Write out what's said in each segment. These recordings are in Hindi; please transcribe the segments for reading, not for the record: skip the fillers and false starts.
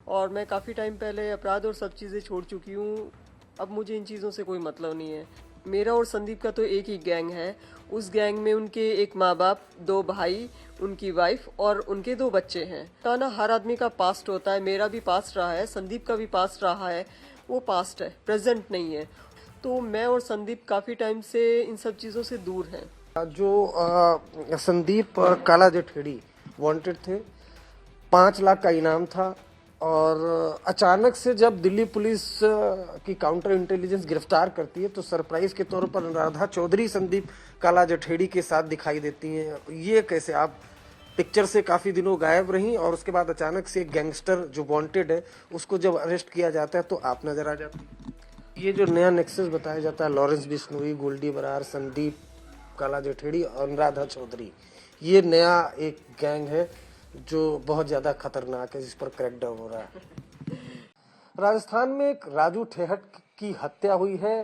और मैं काफ़ी टाइम पहले अपराध और सब चीज़ें छोड़ चुकी हूँ। अब मुझे इन चीज़ों से कोई मतलब नहीं है। मेरा और संदीप का तो एक ही गैंग है। उस गैंग में उनके एक माँ बाप, दो भाई, उनकी वाइफ और उनके दो बच्चे हैं। तो ना हर आदमी का पास्ट होता है। मेरा भी पास्ट रहा है, संदीप का भी पास्ट रहा है। वो पास्ट है, प्रेजेंट नहीं है। तो मैं और संदीप काफ़ी टाइम से इन सब चीज़ों से दूर हैं। जो संदीप काला जठेड़ी वांटेड थे, 5 लाख का इनाम था और अचानक से जब दिल्ली पुलिस की काउंटर इंटेलिजेंस गिरफ्तार करती है तो सरप्राइज के तौर पर अनुराधा चौधरी संदीप काला जठेड़ी के साथ दिखाई देती हैं। ये कैसे? आप पिक्चर से काफी दिनों गायब रही और उसके बाद अचानक से एक गैंगस्टर जो वांटेड है उसको जब अरेस्ट किया जाता है तो आप नजर आ जाती हैं। ये जो नया नेक्सस बताया जाता है, लॉरेंस बिश्नोई, गोल्डी बरार, संदीप काला जठेड़ी और अनुराधा चौधरी, ये नया एक गैंग है जो बहुत ज्यादा खतरनाक है, जिस पर क्रैकडाउन हो रहा है। राजस्थान में एक राजू ठेहट की हत्या हुई है।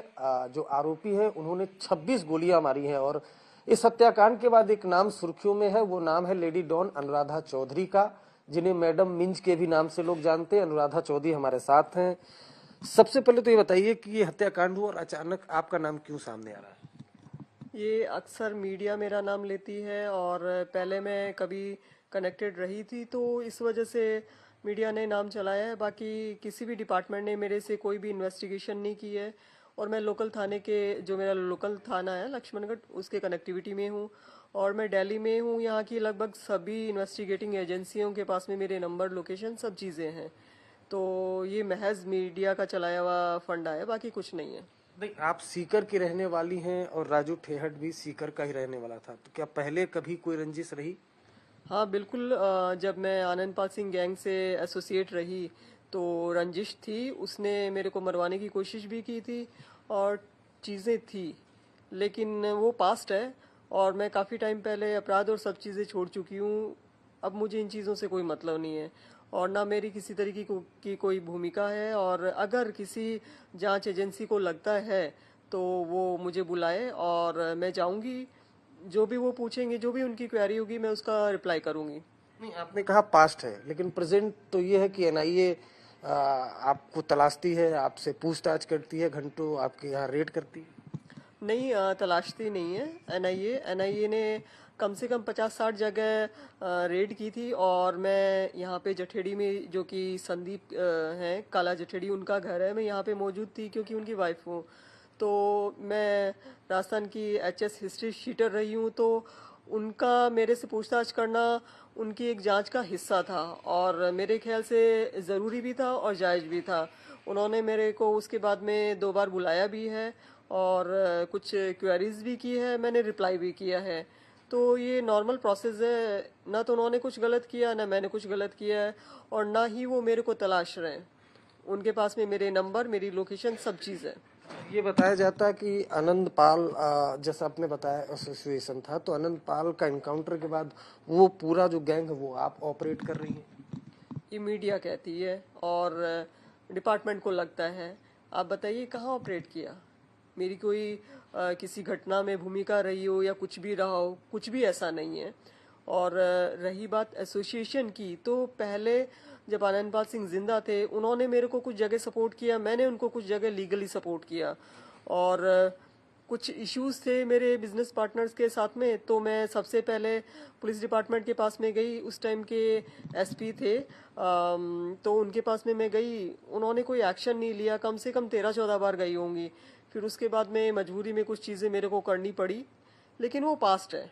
जो आरोपी है उन्होंने 26 गोलियां मारी हैं और इस हत्याकांड के बाद एक नाम सुर्खियों में है। वो नाम है लेडी डॉन अनुराधा चौधरी का, जिन्हें मैडम मिंज के भी नाम से लोग जानते हैं। अनुराधा चौधरी हमारे साथ हैं। सबसे पहले तो ये बताइए कि ये हत्याकांड हुआ और अचानक आपका नाम क्यों सामने आ रहा है? ये अक्सर मीडिया मेरा नाम लेती है और पहले मैं कभी कनेक्टेड रही थी तो इस वजह से मीडिया ने नाम चलाया है। बाकी किसी भी डिपार्टमेंट ने मेरे से कोई भी इन्वेस्टिगेशन नहीं की है। और मैं लोकल थाने के, जो मेरा लोकल थाना है लक्ष्मणगढ़, उसके कनेक्टिविटी में हूँ और मैं दिल्ली में हूँ। यहाँ की लगभग सभी इन्वेस्टिगेटिंग एजेंसियों के पास में मेरे नंबर, लोकेशन, सब चीज़ें हैं। तो ये महज मीडिया का चलाया हुआ फंडा है, बाकी कुछ नहीं है। नहीं, आप सीकर की रहने वाली हैं और राजू ठेहट भी सीकर का ही रहने वाला था, तो क्या पहले कभी कोई रंजिश रही? हाँ बिल्कुल। जब मैं आनंदपाल सिंह गैंग से एसोसिएट रही तो रंजिश थी, उसने मेरे को मरवाने की कोशिश भी की थी और चीज़ें थी, लेकिन वो पास्ट है और मैं काफ़ी टाइम पहले अपराध और सब चीज़ें छोड़ चुकी हूँ। अब मुझे इन चीज़ों से कोई मतलब नहीं है और ना मेरी किसी तरीके की कोई भूमिका है। और अगर किसी जांच एजेंसी को लगता है तो वो मुझे बुलाए और मैं जाऊंगी। जो भी वो पूछेंगे, जो भी उनकी क्वेरी होगी, मैं उसका रिप्लाई करूंगी। नहीं, आपने कहा पास्ट है, लेकिन प्रेजेंट तो ये है कि एनआईए आपको तलाशती है, आपसे पूछताछ करती है, घंटों आपके यहाँ रेड करती है। नहीं, तलाशती नहीं है। एनआईए ने कम से कम 50-60 जगह रेड की थी और मैं यहाँ पे जठेड़ी में, जो कि संदीप हैं काला जठेड़ी, उनका घर है, मैं यहाँ पे मौजूद थी क्योंकि उनकी वाइफ हूँ। तो मैं राजस्थान की एचएस हिस्ट्री शीटर रही हूँ, तो उनका मेरे से पूछताछ करना उनकी एक जांच का हिस्सा था और मेरे ख्याल से ज़रूरी भी था और जायज़ भी था। उन्होंने मेरे को उसके बाद में 2 बार बुलाया भी है और कुछ क्वेरीज भी की है, मैंने रिप्लाई भी किया है। तो ये नॉर्मल प्रोसेस है। ना तो उन्होंने कुछ गलत किया, ना मैंने कुछ गलत किया है और ना ही वो मेरे को तलाश रहे हैं। उनके पास में मेरे नंबर, मेरी लोकेशन, सब चीज़ है। ये बताया जाता है कि आनंद पाल, जैसा आपने बताया एसोसिएशन था, तो आनंद पाल का इनकाउंटर के बाद वो पूरा जो गैंग है वो आप ऑपरेट कर रही हैं। ये मीडिया कहती है और डिपार्टमेंट को लगता है। आप बताइए कहाँ ऑपरेट किया? मेरी कोई किसी घटना में भूमिका रही हो या कुछ भी रहा हो, कुछ भी ऐसा नहीं है। और रही बात एसोसिएशन की, तो पहले जब आनंदपाल सिंह जिंदा थे उन्होंने मेरे को कुछ जगह सपोर्ट किया, मैंने उनको कुछ जगह लीगली सपोर्ट किया। और कुछ इश्यूज थे मेरे बिजनेस पार्टनर्स के साथ में, तो मैं सबसे पहले पुलिस डिपार्टमेंट के पास में गई। उस टाइम के एसपी थे, तो उनके पास में मैं गई, उन्होंने कोई एक्शन नहीं लिया। कम से कम 13-14 बार गई होंगी। फिर उसके बाद में मजबूरी में कुछ चीज़ें मेरे को करनी पड़ी, लेकिन वो पास्ट है।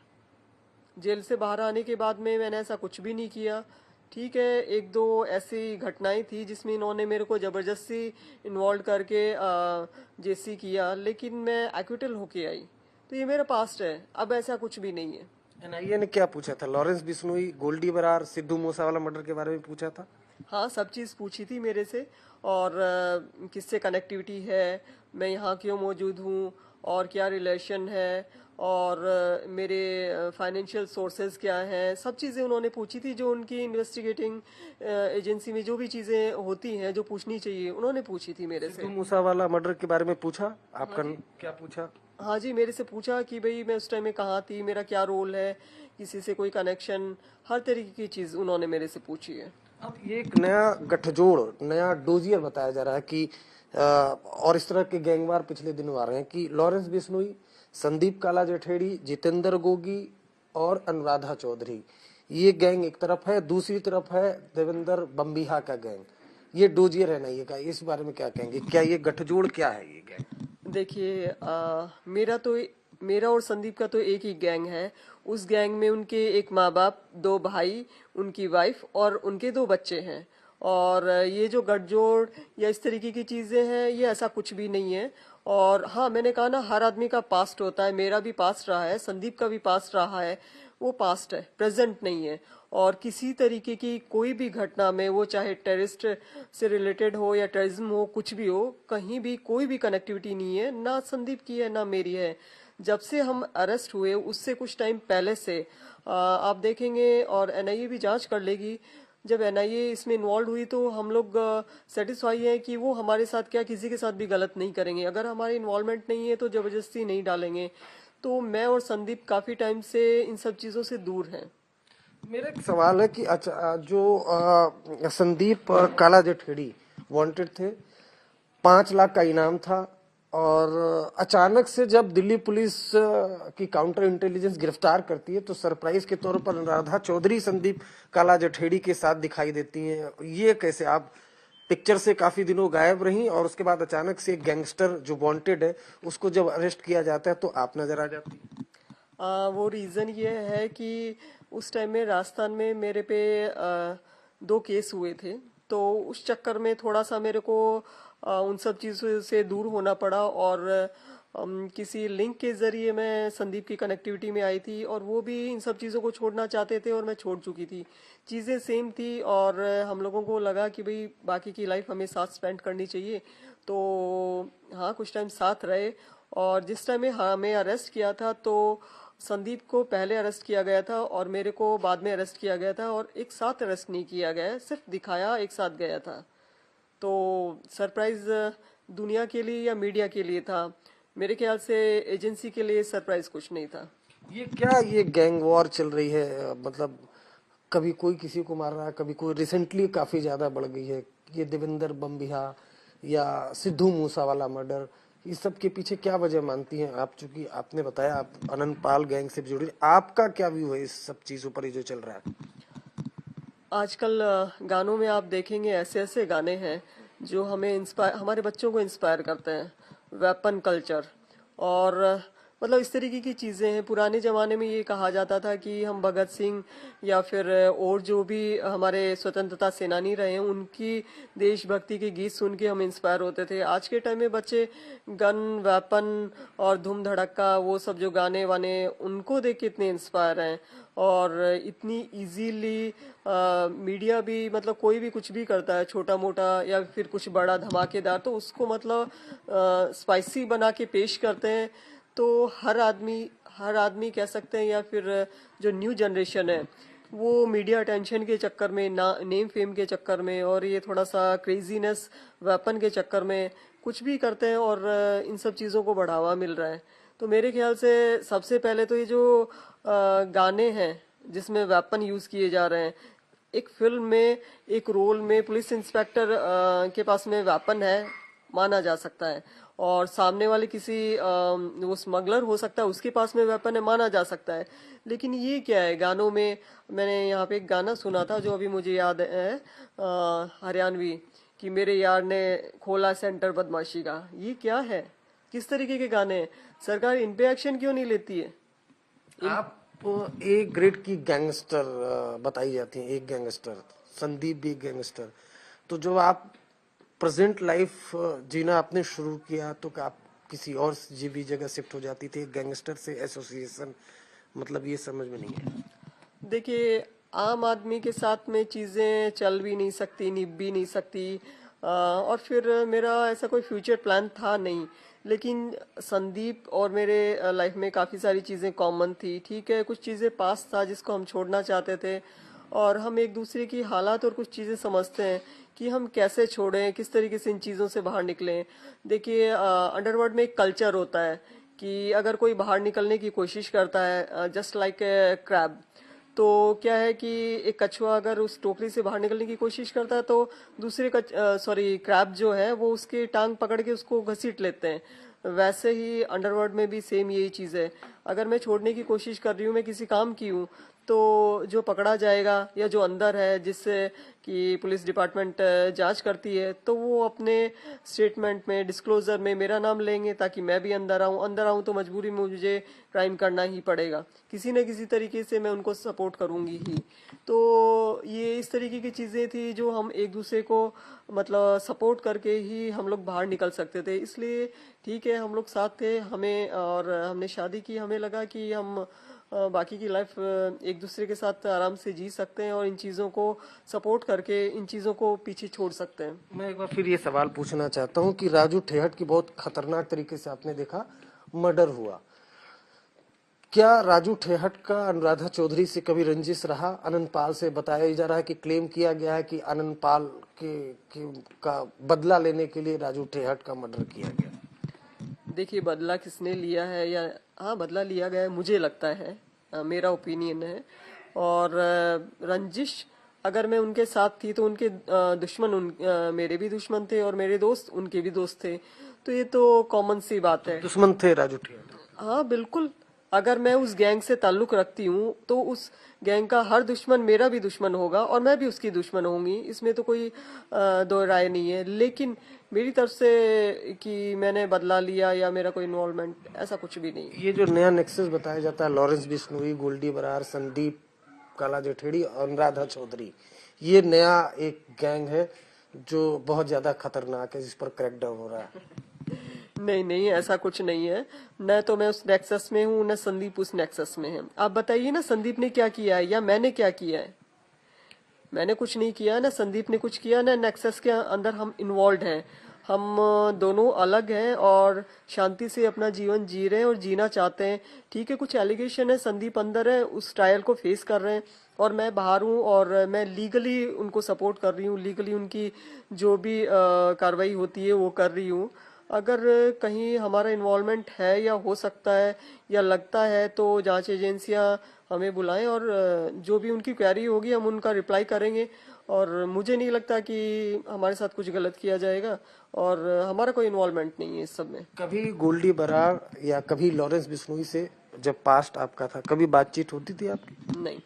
जेल से बाहर आने के बाद में मैंने ऐसा कुछ भी नहीं किया। ठीक है, एक दो ऐसी घटनाएं थी जिसमें इन्होंने मेरे को जबरदस्ती इन्वॉल्व करके जेसी किया, लेकिन मैं एक्विटल होके आई। तो ये मेरा पास्ट है, अब ऐसा कुछ भी नहीं है। एनआईए ने क्या पूछा था? लॉरेंस बिश्नोई, गोल्डी बरार, सिद्धू मूसावाला मर्डर के बारे में पूछा था? हाँ, सब चीज़ पूछी थी मेरे से और किससे कनेक्टिविटी है, मैं यहाँ क्यों मौजूद हूँ और क्या रिलेशन है और मेरे फाइनेंशियल सोर्सेज क्या हैं, सब चीज़ें उन्होंने पूछी थी। जो उनकी इन्वेस्टिगेटिंग एजेंसी में जो भी चीज़ें होती हैं जो पूछनी चाहिए, उन्होंने पूछी थी मेरे से। सिद्धू मूसावाला मर्डर के बारे में पूछा आपका? हाँ क्या पूछा? हाँ जी, मेरे से पूछा कि भाई मैं उस टाइम में कहाँ थी, मेरा क्या रोल है, किसी से कोई कनेक्शन, हर तरीके की चीज़ उन्होंने मेरे से पूछी है। अब ये एक नया गठजोड़, नया डोजियर बताया जा रहा है कि और इस तरह के गैंगवार पिछले दिनों आ रहे हैं कि लॉरेंस बिश्नोई, संदीप काला जठेड़ी, जितेंद्र गोगी और अनुराधा चौधरी, ये गैंग एक तरफ है, दूसरी तरफ है देवेंद्र बम्बिहा का गैंग। ये डोजियर है ना ये का, इस बारे में क्या कहेंगे? क्या ये गठजोड़ क्या है ये गैंग? देखिए, मेरा और संदीप का तो एक ही गैंग है। उस गैंग में उनके एक माँ बाप, दो भाई, उनकी वाइफ और उनके दो बच्चे हैं। और ये जो गठजोड़ या इस तरीके की चीजें हैं, ये ऐसा कुछ भी नहीं है। और हाँ, मैंने कहा ना, हर आदमी का पास्ट होता है। मेरा भी पास्ट रहा है, संदीप का भी पास्ट रहा है। वो पास्ट है, प्रेजेंट नहीं है। और किसी तरीके की कोई भी घटना में, वो चाहे टेररिस्ट से रिलेटेड हो या टेररिज्म हो, कुछ भी हो, कहीं भी कोई भी कनेक्टिविटी नहीं है, ना संदीप की है ना मेरी है। जब से हम अरेस्ट हुए उससे कुछ टाइम पहले से आप देखेंगे, और एनआईए भी जांच कर लेगी। जब एनआईए इसमें इन्वॉल्व हुई तो हम लोग सेटिस्फाई है कि वो हमारे साथ क्या किसी के साथ भी गलत नहीं करेंगे। अगर हमारी इन्वॉल्वमेंट नहीं है तो जबरदस्ती नहीं डालेंगे। तो मैं और संदीप काफी टाइम से इन सब चीजों से दूर हैं। मेरा एक सवाल है कि अच्छा, जो संदीप काला जठेड़ी वांटेड थे, 5 लाख का इनाम था, और अचानक से जब दिल्ली पुलिस की काउंटर इंटेलिजेंस गिरफ्तार करती है तो सरप्राइज के तौर पर अनुराधा चौधरी संदीप काला जठेड़ी के साथ दिखाई देती हैं। ये कैसे? आप पिक्चर से काफी दिनों गायब रही और उसके बाद अचानक से एक गैंगस्टर जो वांटेड है उसको जब अरेस्ट किया जाता है तो आप नजर आ जाती है। वो रीज़न ये है कि उस टाइम में राजस्थान में मेरे पे 2 केस हुए थे। तो उस चक्कर में थोड़ा सा मेरे को उन सब चीज़ों से दूर होना पड़ा। और किसी लिंक के जरिए मैं संदीप की कनेक्टिविटी में आई थी, और वो भी इन सब चीज़ों को छोड़ना चाहते थे और मैं छोड़ चुकी थी। चीज़ें सेम थी, और हम लोगों को लगा कि भाई बाकी की लाइफ हमें साथ स्पेंड करनी चाहिए। तो हाँ, कुछ टाइम साथ रहे। और जिस टाइम में हमें अरेस्ट किया था तो संदीप को पहले अरेस्ट किया गया था और मेरे को बाद में अरेस्ट किया गया था, और एक साथ अरेस्ट नहीं किया गया, सिर्फ दिखाया एक साथ गया था। तो सरप्राइज दुनिया के लिए या मीडिया के लिए था, मेरे ख्याल से एजेंसी के लिए सरप्राइज कुछ नहीं था। ये क्या, ये गैंग वॉर चल रही है? मतलब कभी कोई किसी को मार रहा है, कभी कोई, रिसेंटली काफी ज्यादा बढ़ गई है। ये देवेंद्र बम्बिहा या सिद्धू मूसा वाला मर्डर, इस सब के पीछे क्या वजह मानती हैं आप? चूंकि आपने बताया आप अनंतपाल गैंग से जुड़ी, आपका क्या व्यू है इस सब चीजों पर, ये जो चल रहा है? आजकल गानों में आप देखेंगे ऐसे ऐसे गाने हैं जो हमें इंस्पायर, हमारे बच्चों को इंस्पायर करते हैं। वेपन कल्चर और मतलब इस तरीके की चीजें हैं। पुराने जमाने में ये कहा जाता था कि हम भगत सिंह या फिर और जो भी हमारे स्वतंत्रता सेनानी रहे हैं, उनकी देशभक्ति के गीत सुन के हम इंस्पायर होते थे। आज के टाइम में बच्चे गन, वेपन और धूम धड़क्का, वो सब जो गाने वाने, उनको देख के इतने इंस्पायर हैं। और इतनी इजीली मीडिया भी, मतलब कोई भी कुछ भी करता है, छोटा मोटा या फिर कुछ बड़ा धमाकेदार, तो उसको मतलब स्पाइसी बना के पेश करते हैं। तो हर आदमी कह सकते हैं, या फिर जो न्यू जनरेशन है, वो मीडिया अटेंशन के चक्कर में, नेम फेम के चक्कर में, और ये थोड़ा सा क्रेजीनेस वेपन के चक्कर में कुछ भी करते हैं, और इन सब चीज़ों को बढ़ावा मिल रहा है। तो मेरे ख्याल से सबसे पहले तो ये जो गाने हैं जिसमें वेपन यूज किए जा रहे हैं, एक फिल्म में एक रोल में पुलिस इंस्पेक्टर के पास में वेपन है, माना जा सकता है। और सामने वाले किसी वो स्मगलर हो सकता है, उसके पास में वेपन है, माना जा सकता है। लेकिन ये क्या है गानों में? मैंने यहाँ पे एक गाना सुना था जो अभी मुझे याद है, हरियाणवी, कि मेरे यार ने खोला सेंटर बदमाशी का। ये क्या है? किस तरीके के गाने हैं? सरकार इन पे एक्शन क्यों नहीं लेती है? आप एक ग्रेड की गैंगस्टर बताई जाती हैं, एक गैंगस्टर, संदीप भी एक गैंगस्टर। तो जब आप प्रेजेंट लाइफ जीना आपने शुरू किया तो क्या आप किसी और भी जगह शिफ्ट हो जाती थी? गैंगस्टर से एसोसिएशन, मतलब ये समझ में नहीं है। देखिए, आम आदमी के साथ में चीजें चल भी नहीं सकती, निभ भी नहीं सकती। और फिर मेरा ऐसा कोई फ्यूचर प्लान था नहीं। लेकिन संदीप और मेरे लाइफ में काफी सारी चीजें कॉमन थी। ठीक है, कुछ चीजें पास था जिसको हम छोड़ना चाहते थे, और हम एक दूसरे की हालात और कुछ चीजें समझते हैं कि हम कैसे छोड़ें, किस तरीके से इन चीजों से बाहर निकलें। देखिए, अंडरवर्ल्ड में एक कल्चर होता है कि अगर कोई बाहर निकलने की कोशिश करता है, जस्ट लाइक ए क्रैब, तो क्या है कि एक कछुआ अगर उस टोकरी से बाहर निकलने की कोशिश करता है तो दूसरे क्रैब जो है वो उसके टांग पकड़ के उसको घसीट लेते हैं। वैसे ही अंडरवर्ल्ड में भी सेम यही चीज है। अगर मैं छोड़ने की कोशिश कर रही हूँ, मैं किसी काम की हूँ, तो जो पकड़ा जाएगा या जो अंदर है जिससे कि पुलिस डिपार्टमेंट जांच करती है, तो वो अपने स्टेटमेंट में डिस्क्लोजर में मेरा नाम लेंगे ताकि मैं भी अंदर आऊं तो मजबूरी में मुझे क्राइम करना ही पड़ेगा। किसी न किसी तरीके से मैं उनको सपोर्ट करूंगी ही। तो ये इस तरीके की चीजें थी जो हम एक दूसरे को मतलब सपोर्ट करके ही हम लोग बाहर निकल सकते थे। इसलिए ठीक है, हम लोग साथ थे, हमें और हमने शादी की, हमें लगा कि हम बाकी की लाइफ एक दूसरे के साथ आराम से जी सकते हैं और इन चीज़ों को सपोर्ट करके इन चीज़ों को पीछे छोड़ सकते हैं। मैं एक बार फिर ये सवाल पूछना चाहता हूँ कि राजू ठेहट की बहुत खतरनाक तरीके से आपने देखा मर्डर हुआ, क्या राजू ठेहट का अनुराधा चौधरी से कभी रंजिश रहा? आनंद पाल से बताया जा रहा है कि क्लेम किया गया है कि आनंद पाल का बदला लेने के लिए राजू ठेहट का मर्डर किया गया। देखिए, बदला किसने लिया है या हाँ बदला लिया गया है, मुझे लगता है, मेरा ओपिनियन है। और रंजिश अगर मैं उनके साथ थी तो उनके दुश्मन मेरे भी दुश्मन थे और मेरे दोस्त उनके भी दोस्त थे, तो ये तो कॉमन सी बात है। दुश्मन थे राजू ठेहट? हाँ बिल्कुल। अगर मैं उस गैंग से ताल्लुक रखती हूँ तो उस गैंग का हर दुश्मन मेरा भी दुश्मन होगा और मैं भी उसकी दुश्मन होंगी, इसमें तो कोई दो राय नहीं है। लेकिन मेरी तरफ से कि मैंने बदला लिया या मेरा कोई इन्वॉल्वमेंट, ऐसा कुछ भी नहीं। ये जो नया नेक्सस बताया जाता है, लॉरेंस बिश्नोई, गोल्डी बरार, संदीप काला जठेड़ी और अनुराधा चौधरी, ये नया एक गैंग है जो बहुत ज्यादा खतरनाक है, जिस पर क्रैकडाउन हो रहा है। नहीं नहीं, ऐसा कुछ नहीं है। न तो मैं उस नेक्सस में हूँ, न संदीप उस नेक्सस में है। आप बताइए ना, संदीप ने क्या किया है या मैंने क्या किया है? मैंने कुछ नहीं किया, ना संदीप ने कुछ किया, ना नेक्सस के अंदर हम इन्वॉल्व हैं। हम दोनों अलग हैं और शांति से अपना जीवन जी रहे हैं और जीना चाहते हैं। ठीक है, कुछ एलिगेशन है, संदीप अंदर है, उस ट्रायल को फेस कर रहे हैं और मैं बाहर हूँ और मैं लीगली उनको सपोर्ट कर रही हूँ, लीगली उनकी जो भी कार्रवाई होती है वो कर रही हूँ। अगर कहीं हमारा इन्वॉल्वमेंट है या हो सकता है या लगता है तो जांच एजेंसियां हमें बुलाएं और जो भी उनकी क्वेरी होगी हम उनका रिप्लाई करेंगे। और मुझे नहीं लगता कि हमारे साथ कुछ गलत किया जाएगा और हमारा कोई इन्वॉल्वमेंट नहीं है इस सब में। कभी गोल्डी बरार या कभी लॉरेंस बिश्नोई से जब पास्ट आपका था, कभी बातचीत होती थी आपकी? नहीं,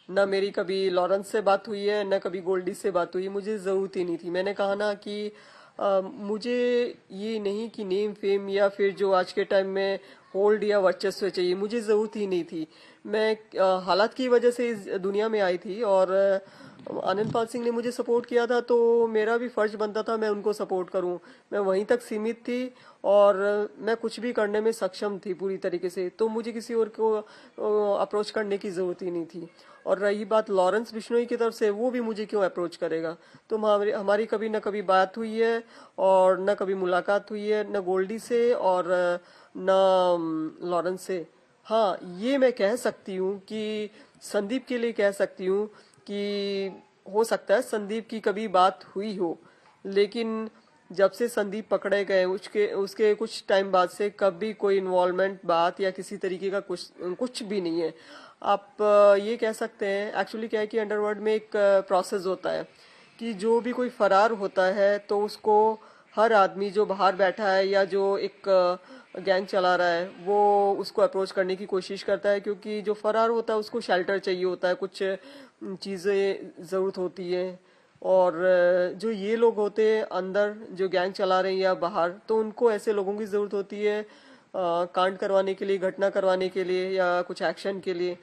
ना मेरी कभी लॉरेंस से बात हुई है, ना कभी गोल्डी से बात हुई है। मुझे जरूरत ही नहीं थी। मैंने कहा ना कि मुझे ये नहीं कि नेम फेम या फिर जो आज के टाइम में होल्ड या वर्चस्व चाहिए, मुझे जरूरत ही नहीं थी। मैं हालात की वजह से इस दुनिया में आई थी और आनंद पाल सिंह ने मुझे सपोर्ट किया था तो मेरा भी फर्ज बनता था मैं उनको सपोर्ट करूं। मैं वहीं तक सीमित थी और मैं कुछ भी करने में सक्षम थी पूरी तरीके से, तो मुझे किसी और को अप्रोच करने की जरूरत ही नहीं थी। और रही बात लॉरेंस बिश्नोई की तरफ से, वो भी मुझे क्यों अप्रोच करेगा? तो हमारी कभी न कभी बात हुई है और न कभी मुलाकात हुई है, न गोल्डी से और न लॉरेंस से। हाँ, ये मैं कह सकती हूँ कि संदीप के लिए कह सकती हूँ कि हो सकता है संदीप की कभी बात हुई हो, लेकिन जब से संदीप पकड़े गए उसके कुछ टाइम बाद से कभी कोई इन्वॉल्वमेंट बात या किसी तरीके का कुछ भी नहीं है। आप ये कह सकते हैं, एक्चुअली क्या है कि अंडरवर्ल्ड में एक प्रोसेस होता है कि जो भी कोई फरार होता है तो उसको हर आदमी जो बाहर बैठा है या जो एक गैंग चला रहा है वो उसको अप्रोच करने की कोशिश करता है, क्योंकि जो फरार होता है उसको शेल्टर चाहिए होता है, कुछ चीज़ें ज़रूरत होती है। और जो ये लोग होते हैं अंदर जो गैंग चला रहे हैं या बाहर, तो उनको ऐसे लोगों की ज़रूरत होती है कांड करवाने के लिए, घटना करवाने के लिए या कुछ एक्शन के लिए।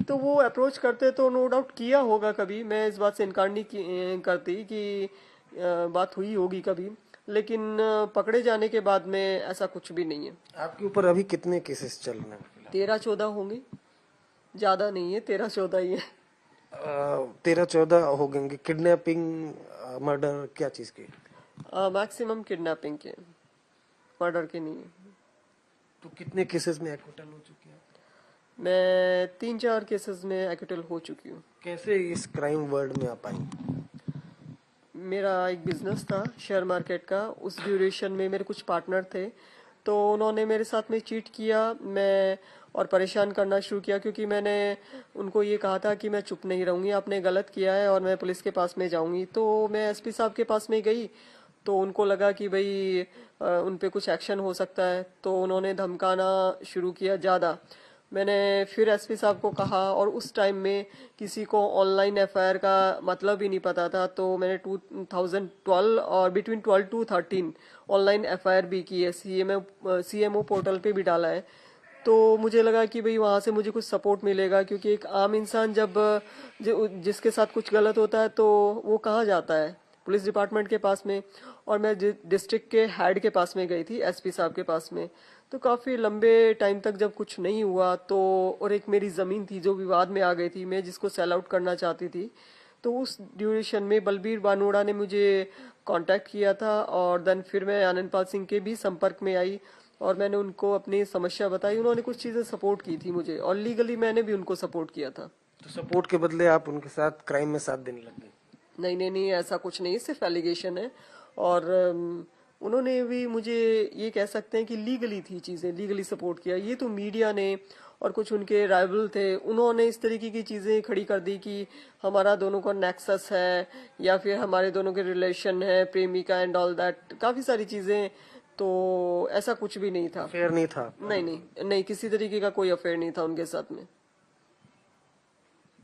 तो वो अप्रोच करते तो नो डाउट किया होगा कभी, मैं इस बात से इनकार नहीं करती कि बात हुई होगी कभी, लेकिन पकड़े जाने के बाद में ऐसा कुछ भी नहीं है। आपके ऊपर अभी कितने केसेस चल रहे हैं? 13-14 होंगे, ज्यादा नहीं है, 13-14 ही है। 13-14 हो गए। किडनैपिंग, मर्डर, क्या चीज के? मैक्सिमम किडनैपिंग के, मर्डर के नहीं है। तो कितने केसेस में एक्विटल हो चुके हैं? मैं 3-4 केसेस में एक्विटल हो चुकी हूँ। कैसे इस क्राइम वर्ल्ड में आप आई? मेरा एक बिजनेस था शेयर मार्केट का, उस ड्यूरेशन में मेरे कुछ पार्टनर थे, तो उन्होंने मेरे साथ में चीट किया मैं और परेशान करना शुरू किया, क्योंकि मैंने उनको ये कहा था कि मैं चुप नहीं रहूंगी, आपने गलत किया है और मैं पुलिस के पास में जाऊंगी। तो मैं एसपी साहब के पास में गई तो उनको लगा कि भाई उन पे कुछ एक्शन हो सकता है, तो उन्होंने धमकाना शुरू किया ज़्यादा। मैंने फिर एसपी साहब को कहा, और उस टाइम में किसी को ऑनलाइन एफआईआर का मतलब ही नहीं पता था, तो मैंने 2012 और बिटवीन 12 to 13 ऑनलाइन एफआईआर भी की है, सीएमओ पोर्टल पे भी डाला है। तो मुझे लगा कि भाई वहां से मुझे कुछ सपोर्ट मिलेगा, क्योंकि एक आम इंसान जब जिसके साथ कुछ गलत होता है तो वो कहाँ जाता है, पुलिस डिपार्टमेंट के पास में। और मैं डिस्ट्रिक्ट के हेड के पास में गई थी, एसपी साहब के पास में। तो काफी लंबे टाइम तक जब कुछ नहीं हुआ तो, और एक मेरी जमीन थी जो विवाद में आ गई थी, मैं जिसको सेल आउट करना चाहती थी, तो उस ड्यूरेशन में बलबीर बानोड़ा ने मुझे कांटेक्ट किया था। और देन फिर मैं आनंदपाल सिंह के भी संपर्क में आई और मैंने उनको अपनी समस्या बताई। उन्होंने कुछ चीजें सपोर्ट की थी मुझे, और लीगली मैंने भी उनको सपोर्ट किया था। तो सपोर्ट के बदले आप उनके साथ क्राइम में साथ देने लग गए? नहीं नहीं नहीं, ऐसा कुछ नहीं, सिर्फ एलिगेशन है। और उन्होंने भी मुझे ये कह सकते हैं कि लीगली थी चीजें, लीगली सपोर्ट किया। ये तो मीडिया ने और कुछ उनके राइवल थे, उन्होंने इस तरीके की चीजें खड़ी कर दी कि हमारा दोनों का नेक्सस है, या फिर हमारे दोनों के रिलेशन है, प्रेमिका एंड ऑल दैट, काफी सारी चीजें। तो ऐसा कुछ भी नहीं था। अफेयर नहीं था? नहीं नहीं नहीं, किसी तरीके का कोई अफेयर नहीं था उनके साथ में।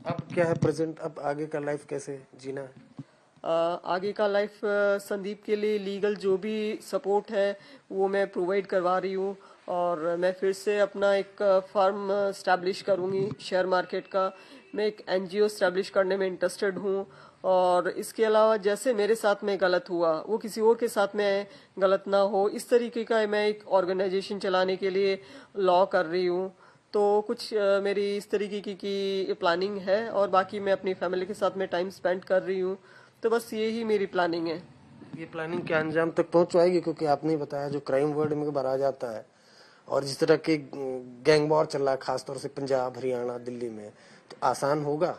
अब क्या है प्रेजेंट, अब आगे का लाइफ कैसे जीना है? आगे का लाइफ संदीप के लिए लीगल जो भी सपोर्ट है वो मैं प्रोवाइड करवा रही हूँ, और मैं फिर से अपना एक फर्म स्टैब्लिश करूँगी शेयर मार्केट का। मैं एक एनजीओ स्टैब्लिश करने में इंटरेस्टेड हूँ, और इसके अलावा जैसे मेरे साथ में गलत हुआ वो किसी और के साथ में गलत ना हो, इस तरीके का मैं एक ऑर्गेनाइजेशन चलाने के लिए लॉ कर रही हूँ। तो कुछ मेरी इस तरीके की प्लानिंग है, और बाकी मैं अपनी फैमिली के साथ में टाइम स्पेंड कर रही हूँ। तो बस यही मेरी प्लानिंग है। ये प्लानिंग क्या अंजाम तक पहुंच पाएगी? क्योंकि आपने ही बताया जो क्राइम वर्ड में भरा जाता है और जिस तरह के गैंग वॉर चल रहा है खासतौर से पंजाब, हरियाणा, दिल्ली में, तो आसान होगा?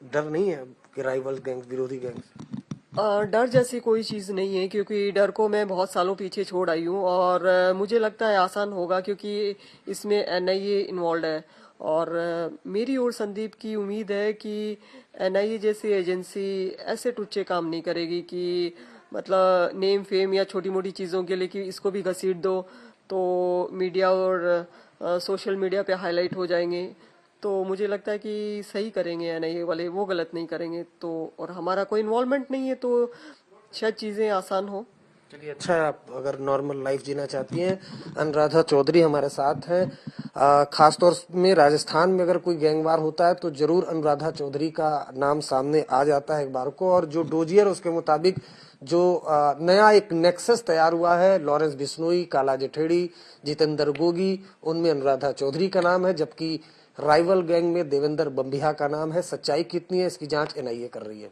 डर नहीं है कि राइवल गैंग, विरोधी गैंग? डर जैसी कोई चीज नहीं है, क्योंकि डर को मैं बहुत सालों पीछे छोड़ आई हूँ, और मुझे लगता है आसान होगा, क्योंकि इसमें एनआईए इन्वॉल्व है। और मेरी और संदीप की उम्मीद है कि एनआईए जैसी एजेंसी ऐसे टुच्चे काम नहीं करेगी कि मतलब नेम फेम या छोटी मोटी चीजों के लिए कि इसको भी घसीट दो तो मीडिया और सोशल मीडिया पे हाईलाइट हो जाएंगे। तो मुझे लगता है कि सही करेंगे एनआईए वाले, वो गलत नहीं करेंगे। तो और हमारा कोई इन्वॉल्वमेंट नहीं है, तो शायद चीजें आसान हो। चलिए, अच्छा है। आप अगर नॉर्मल लाइफ जीना चाहती हैं, अनुराधा चौधरी हमारे साथ हैं। खासतौर में राजस्थान में अगर कोई गैंगवार होता है तो जरूर अनुराधा चौधरी का नाम सामने आ जाता है एक बार को। और जो डोजियर उसके मुताबिक जो नया एक नेक्सस तैयार हुआ है, लॉरेंस बिश्नोई, काला जठेड़ी, जितेंद्र गोगी, उनमें अनुराधा चौधरी का नाम है, जबकि राइवल गैंग में देवेंद्र बम्बिहा का नाम है। सच्चाई कितनी है इसकी जांच एनआईए कर रही है।